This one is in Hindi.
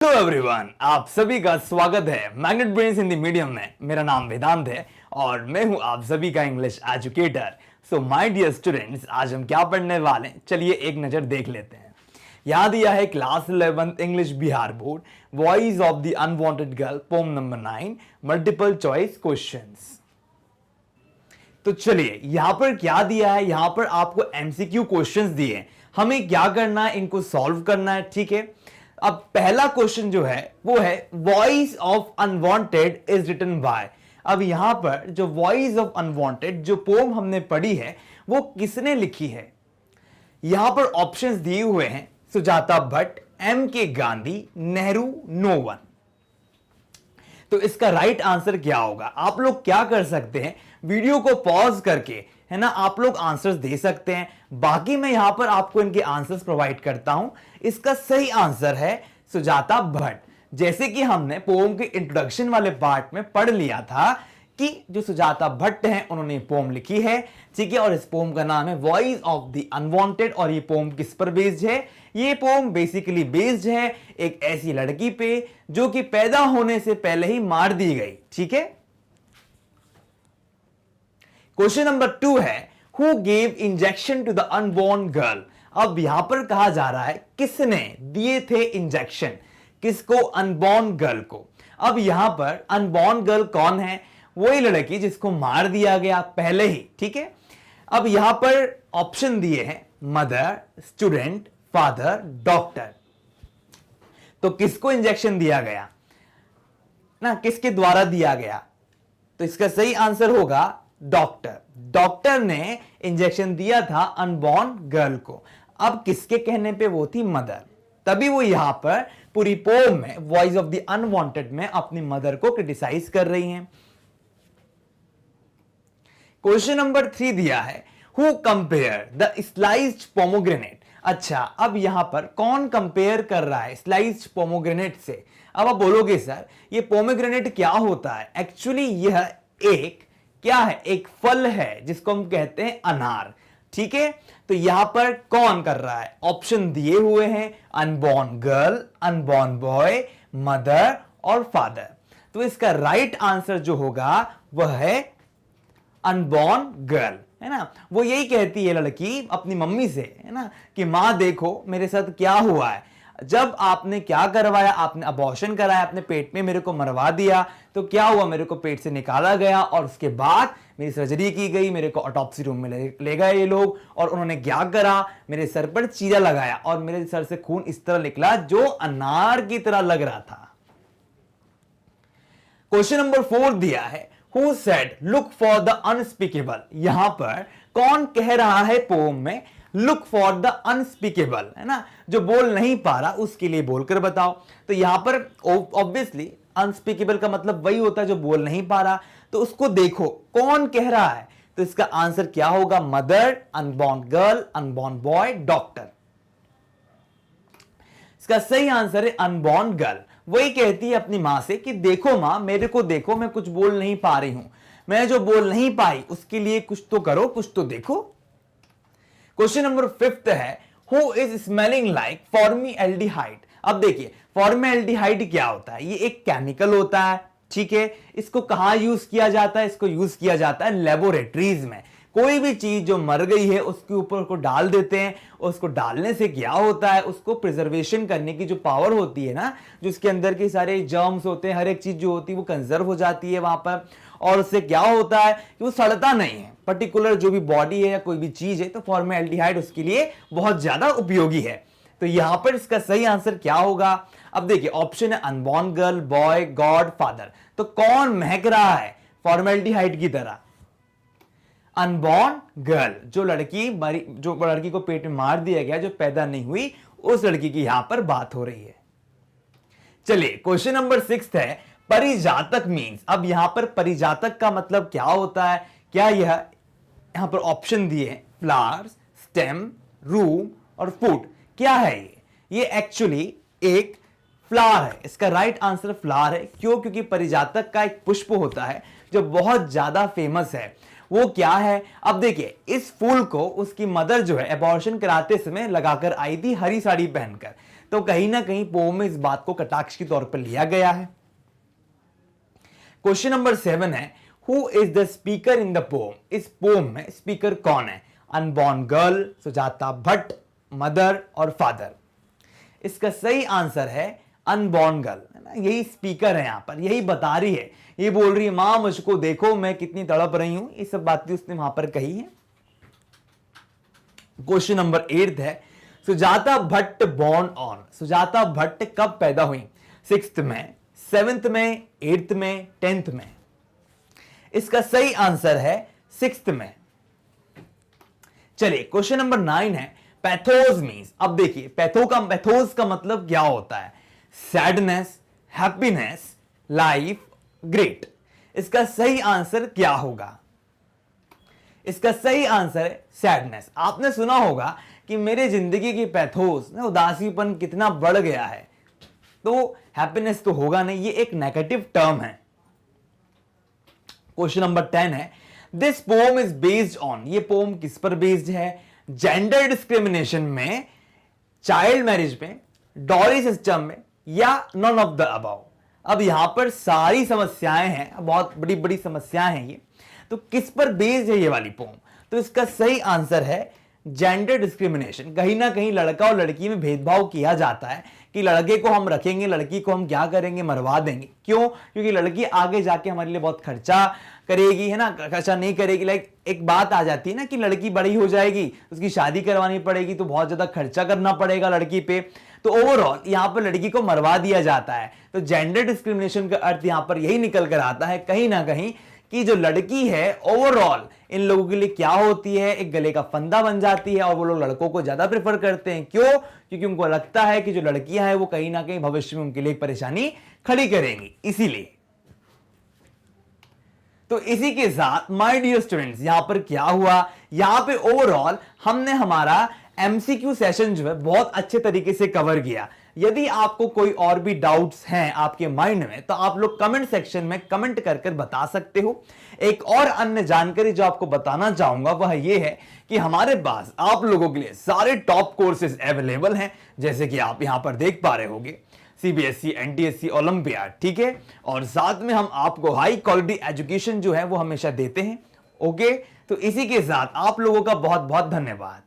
हेलो एवरीवन, आप सभी का स्वागत है मैग्नेट ब्रेन्स हिंदी मीडियम में। मेरा नाम वेदांत है और मैं हूं आप सभी का English educator. So my dear students, आज हम क्या पढ़ने वाले हैं, चलिए एक नजर देख लेते हैं। याद दिया है class 11th English Bihar board, voice of the unwanted girl, poem number 9, multiple choice questions. तो चलिए यहां पर क्या दिया है, यहां पर आपको एमसीक्यू क्वेश्चंस दिए हैं, हमें क्या करना है, इनको सॉल्व करना है। ठीक है, अब पहला क्वेश्चन जो है वो है voice of unwanted is written by. अब यहां पर जो वॉइस ऑफ अनवांटेड जो पोम हमने पढ़ी है वो किसने लिखी है। यहां पर ऑप्शंस दिए हुए हैं सुजाता भट्ट, एम के गांधी, नेहरू, नो वन। तो इसका राइट आंसर क्या होगा। आप लोग क्या कर सकते हैं, वीडियो को पॉज करके है ना आप लोग आंसर्स दे सकते हैं, बाकी मैं यहां पर आपको इनके आंसर्स प्रोवाइड करता हूं। इसका सही आंसर है सुजाता भट्ट। जैसे कि हमने पोम के इंट्रोडक्शन वाले पार्ट में पढ़ लिया था कि जो सुजाता भट्ट हैं उन्होंने पोम लिखी है। ठीक है, और इस पोम का नाम है वॉइस ऑफ द अनवांटेड। और ये पोम किस पर बेस्ड है, ये पोम बेसिकली बेस्ड है एक ऐसी लड़की पे जो कि पैदा होने से पहले ही मार दी गई। ठीक है, क्वेश्चन नंबर 2 है who gave injection to the unborn girl. अब यहां पर कहा जा रहा है किसने दिए थे इंजेक्शन, किसको, अनबॉर्न गर्ल को। अब यहां पर अनबॉर्न गर्ल कौन है, वही लड़की जिसको मार दिया गया पहले ही। ठीक है, अब यहां पर ऑप्शन दिए हैं मदर, स्टूडेंट, फादर, डॉक्टर। तो किसको इंजेक्शन दिया गया ना, किसके द्वारा दिया गया, तो इसका सही आंसर होगा डॉक्टर। डॉक्टर ने इंजेक्शन दिया था अनबॉर्न गर्ल को। अब किसके कहने पे, वो थी मदर। तभी वो यहां पर पूरी पोम में वॉइस ऑफ द अनवांटेड में अपनी मदर को क्रिटिसाइज कर रही हैं। क्वेश्चन नंबर 3 दिया है who compare the sliced pomegranate. अच्छा, अब यहां पर कौन कंपेयर कर रहा है स्लाइस्ड पोमोग्रेनेट से। अब आप बोलोगे सर ये पोमोग्रेनेट क्या होता है। एक्चुअली यह एक क्या है, एक फल है जिसको हम कहते हैं अनार। ठीक है, तो यहां पर कौन कर रहा है, ऑप्शन दिए हुए हैं unborn girl, unborn boy, mother और फादर। तो इसका राइट आंसर जो होगा वह है अनबॉर्न गर्ल, है ना। वो यही कहती है लड़की अपनी मम्मी से, है ना, कि मां देखो मेरे साथ क्या हुआ है, जब आपने क्या करवाया, आपने अबॉर्शन कराया, अपने पेट में मेरे को मरवा दिया, तो क्या हुआ, मेरे को पेट से निकाला गया और उसके बाद मेरी सर्जरी की गई, मेरे को ऑटोप्सी रूम में ले गए ये लोग, और उन्होंने क्या करा, मेरे सर पर चीरा लगाया और मेरे सर से खून इस तरह निकला जो अनार की तरह लग रहा था। क्वेश्चन नंबर 4 दिया है who said look for the unspeakable. यहां पर कौन कह रहा है पोम में लुक फॉर द अनस्पीकेबल, है ना, जो बोल नहीं पा रहा उसके लिए बोलकर बताओ। तो यहां पर ऑब्वियसली अनस्पीकेबल का मतलब वही होता है जो बोल नहीं पा रहा, तो उसको देखो कौन कह रहा है। तो इसका आंसर क्या होगा, mother, unborn girl, unborn boy, doctor. इसका सही आंसर है अनबॉर्न गर्ल। वही कहती है अपनी मां से कि देखो मां, मेरे को देखो, मैं कुछ बोल नहीं पा रही हूं, मैं जो बोल नहीं पाई उसके लिए कुछ तो करो, कुछ तो देखो। क्वेश्चन नंबर 5 है who is smelling like formaldehyde. अब देखिए फॉर्मल्डिहाइड क्या होता है, ये एक केमिकल होता है। ठीक है, इसको कहां यूज किया जाता है, इसको यूज किया जाता है लेबोरेटरीज में। कोई भी चीज जो मर गई है उसके ऊपर उसको डाल देते हैं, उसको डालने से क्या होता है, उसको प्रिजर्वेशन करने की जो पावर होती है ना, जो उसके अंदर के सारे जर्म्स होते हैं, हर एक चीज जो होती है वो कंजर्व हो जाती है वहां पर, और उससे क्या होता है कि वो सड़ता नहीं है। पर्टिकुलर जो भी बॉडी है या कोई भी चीज है, तो फॉर्मल्डिहाइड उसके लिए बहुत ज्यादा उपयोगी है। तो यहां पर इसका सही आंसर क्या होगा। अब देखिए ऑप्शन है unborn girl, boy, God, father. तो कौन महक रहा है फॉर्मल्डिहाइड की तरह, अनबॉर्न गर्ल, जो लड़की को पेट में मार दिया गया, जो पैदा नहीं हुई, उस लड़की की यहां पर बात हो रही है। चलिए क्वेश्चन नंबर 6 है परिजातक मीन्स। अब यहां पर परिजातक का मतलब क्या होता है, क्या यह यहां पर ऑप्शन दिए हैं फ्लावर्स, स्टेम, रूम और फूड। क्या है ये एक्चुअली एक फ्लावर है। इसका राइट आंसर फ्लावर है। क्यों, क्योंकि परिजातक का एक पुष्प होता है जो बहुत ज्यादा फेमस है। वो क्या है, अब देखिए इस फूल को उसकी मदर जो है अबॉर्शन कराते समय लगाकर आई थी हरी साड़ी पहनकर। तो कहीं ना कहीं पोम में इस बात को कटाक्ष के तौर पर लिया गया है। क्वेश्चन नंबर 7 है, who is the speaker in the pome? इस पोम में स्पीकर कौन है? Unborn girl, Sujata Bhatt, mother और फादर। इसका सही आंसर है अनबॉर्न गर्ल, है ना। यही स्पीकर है, यहां पर यही बता रही है, ये बोल रही है मां मुझको देखो मैं कितनी तड़प रही हूं, ये सब बातें उसने वहां पर कही है। क्वेश्चन नंबर 8 है, सुजाता भट्ट बॉर्न ऑन? सुजाता भट्ट कब पैदा हुई? 6th में, 7th में, 8th में, 10th में। इसका सही आंसर है 6th में। चलिए क्वेश्चन नंबर 9 है, पैथोस मीन्स। अब देखिए पैथोस का मतलब क्या होता है? Sadness, happiness, life, great. इसका सही आंसर क्या होगा? इसका सही आंसर है सैडनेस। आपने सुना होगा कि मेरे जिंदगी की पैथोस, उदासीपन कितना बढ़ गया है, तो हैप्पीनेस तो होगा नहीं, ये एक नेगेटिव टर्म है। क्वेश्चन नंबर 10 है, this pome is based on? ये पोम किस पर बेस्ड है? जेंडर डिस्क्रिमिनेशन में, चाइल्ड मैरिज में, डॉरी सिस्टम में, या नॉन ऑफ द अबव? अब यहां पर सारी समस्याएं हैं, बहुत बड़ी बड़ी समस्याएं हैं ये, तो किस पर बेस्ड है ये वाली पोम? तो इसका सही आंसर है जेंडर डिस्क्रिमिनेशन। कहीं ना कहीं लड़का और लड़की में भेदभाव किया जाता है कि लड़के को हम रखेंगे, लड़की को हम क्या करेंगे, मरवा देंगे। क्यों? क्योंकि लड़की आगे जाके हमारे लिए बहुत खर्चा करेगी, है ना, खर्चा नहीं करेगी। लाइक एक बात आ जाती है ना कि लड़की बड़ी हो जाएगी, उसकी शादी करवानी पड़ेगी, तो बहुत ज्यादा खर्चा करना पड़ेगा लड़की पे, तो ओवरऑल यहां पर लड़की को मरवा दिया जाता है। तो जेंडर डिस्क्रिमिनेशन का अर्थ यहां पर यही निकल कर आता है कहीं ना कहीं कि जो लड़की है ओवरऑल इन लोगों के लिए क्या होती है, एक गले का फंदा बन जाती है, और वो लोग लड़कों को ज्यादा प्रेफर करते हैं। क्यों? क्योंकि उनको लगता है कि जो लड़कियां हैं वो कहीं ना कहीं भविष्य में उनके लिए एक परेशानी खड़ी करेंगी, इसीलिए। तो इसी के साथ माय डियर स्टूडेंट्स, यहां पर क्या हुआ, यहां पे ओवरऑल हमने हमारा एमसीक्यू सेशन जो है बहुत अच्छे तरीके से कवर किया। यदि आपको कोई और भी डाउट्स हैं आपके माइंड में, तो आप लोग कमेंट सेक्शन में कमेंट कर बता सकते हो। एक और अन्य जानकारी जो आपको बताना चाहूंगा वह यह है कि हमारे पास आप लोगों के लिए सारे टॉप कोर्सेज अवेलेबल हैं, जैसे कि आप यहां पर देख पा रहे होंगे, सीबीएसई, एनटीएससी, ओलंपियाड, ठीक है। और साथ में हम आपको हाई क्वालिटी एजुकेशन जो है वो हमेशा देते हैं। ओके, तो इसी के साथ आप लोगों का बहुत बहुत धन्यवाद।